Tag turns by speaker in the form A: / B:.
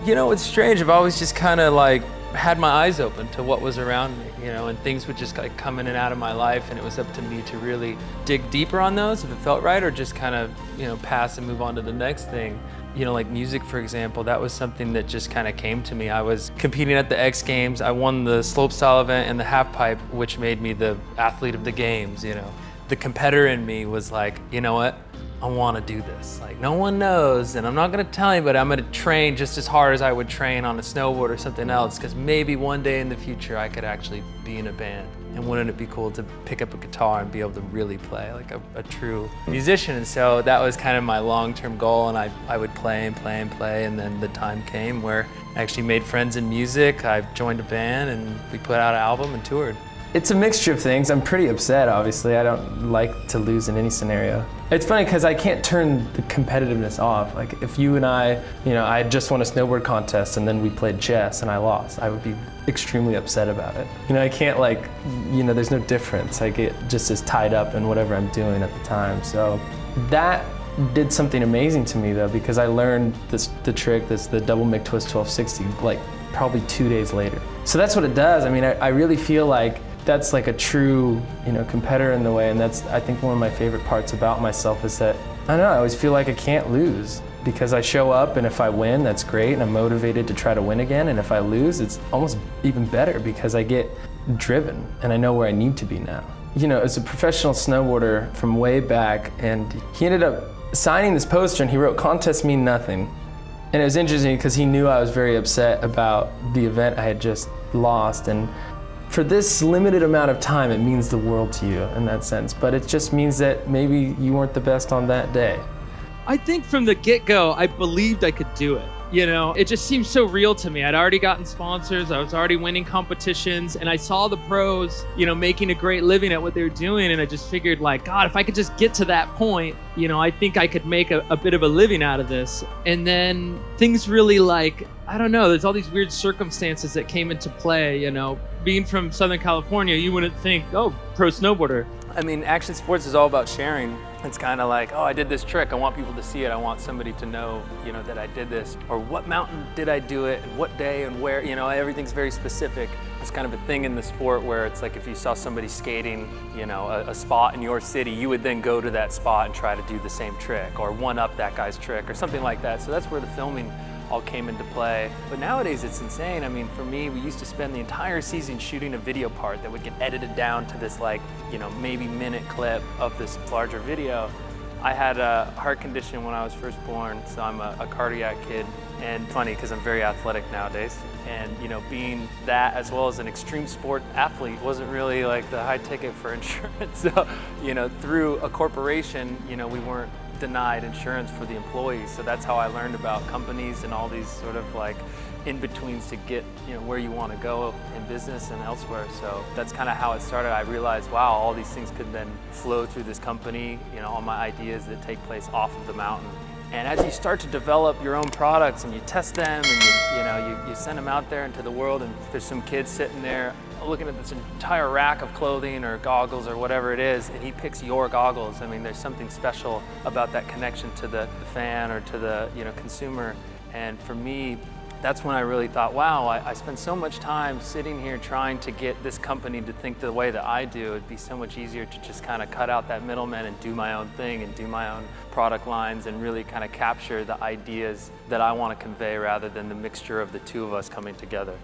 A: You know, it's strange. I've always just kind of like had my eyes open to what was around me, you know, and things would just like come in and out of my life, and it was up to me to really dig deeper on those if it felt right, or just kind of, you know, pass and move on to the next thing. You know, like music, for example, that was something that just kind of came to me. I was competing at the X Games. I won the slopestyle event and the half pipe, which made me the athlete of the games, you know. The competitor in me was like, you know what? I want to do this. Like, no one knows, and I'm not going to tell anybody. I'm going to train just as hard as I would train on a snowboard or something else, because maybe one day in the future I could actually be in a band. And wouldn't it be cool to pick up a guitar and be able to really play like a true musician? And so that was kind of my long-term goal, and I would play and play and play, and then the time came where I actually made friends in music. I joined a band, and we put out an album and toured.
B: It's a mixture of things. I'm pretty upset, obviously. I don't like to lose in any scenario. It's funny because I can't turn the competitiveness off. Like if you and I, you know, I just won a snowboard contest and then we played chess and I lost, I would be extremely upset about it. You know, I can't like, you know, there's no difference. I get just as tied up in whatever I'm doing at the time. So that did something amazing to me though, because I learned the trick, that's the double McTwist 1260, like probably 2 days later. So that's what it does. I mean, I really feel like that's like a true, you know, competitor in the way, and that's, I think, one of my favorite parts about myself is that, I don't know, I always feel like I can't lose because I show up, and if I win, that's great, and I'm motivated to try to win again, and if I lose, it's almost even better because I get driven, and I know where I need to be now. You know, as a professional snowboarder from way back, and he ended up signing this poster, and he wrote, "Contests mean nothing." And it was interesting because he knew I was very upset about the event I had just lost, and for this limited amount of time, it means the world to you in that sense, but it just means that maybe you weren't the best on that day.
C: I think from the get-go, I believed I could do it. You know, it just seemed so real to me. I'd already gotten sponsors, I was already winning competitions, and I saw the pros, you know, making a great living at what they were doing, and I just figured like, God, if I could just get to that point, you know, I think I could make a bit of a living out of this. And then things really like, I don't know, there's all these weird circumstances that came into play, you know. Being from Southern California, you wouldn't think, oh, pro snowboarder.
A: I mean, action sports is all about sharing. It's kind of like, oh, I did this trick. I want people to see it. I want somebody to know, you know, that I did this. Or what mountain did I do it, and what day and where, you know, everything's very specific. It's kind of a thing in the sport where it's like if you saw somebody skating, you know, a spot in your city, you would then go to that spot and try to do the same trick or one up that guy's trick or something like that. So that's where the filming all came into play. But nowadays it's insane. I mean, for me, we used to spend the entire season shooting a video part that would get edited down to this like, you know, maybe minute clip of this larger video. I had a heart condition when I was first born, so I'm a cardiac kid. And funny, because I'm very athletic nowadays. And, you know, being that as well as an extreme sport athlete wasn't really like the high ticket for insurance. So, you know, through a corporation, you know, we weren't denied insurance for the employees. So that's how I learned about companies and all these sort of like in-betweens to get, you know, where you want to go in business and elsewhere. So that's kind of how it started. I realized, wow, all these things could then flow through this company, you know, all my ideas that take place off of the mountain. And as you start to develop your own products and you test them and you send them out there into the world, and there's some kid sitting there looking at this entire rack of clothing or goggles or whatever it is, and he picks your goggles. I mean, there's something special about that connection to the fan or to the, you know, consumer. And for me, that's when I really thought, wow, I spend so much time sitting here trying to get this company to think the way that I do. It'd be so much easier to just kind of cut out that middleman and do my own thing and do my own product lines and really kind of capture the ideas that I want to convey rather than the mixture of the two of us coming together.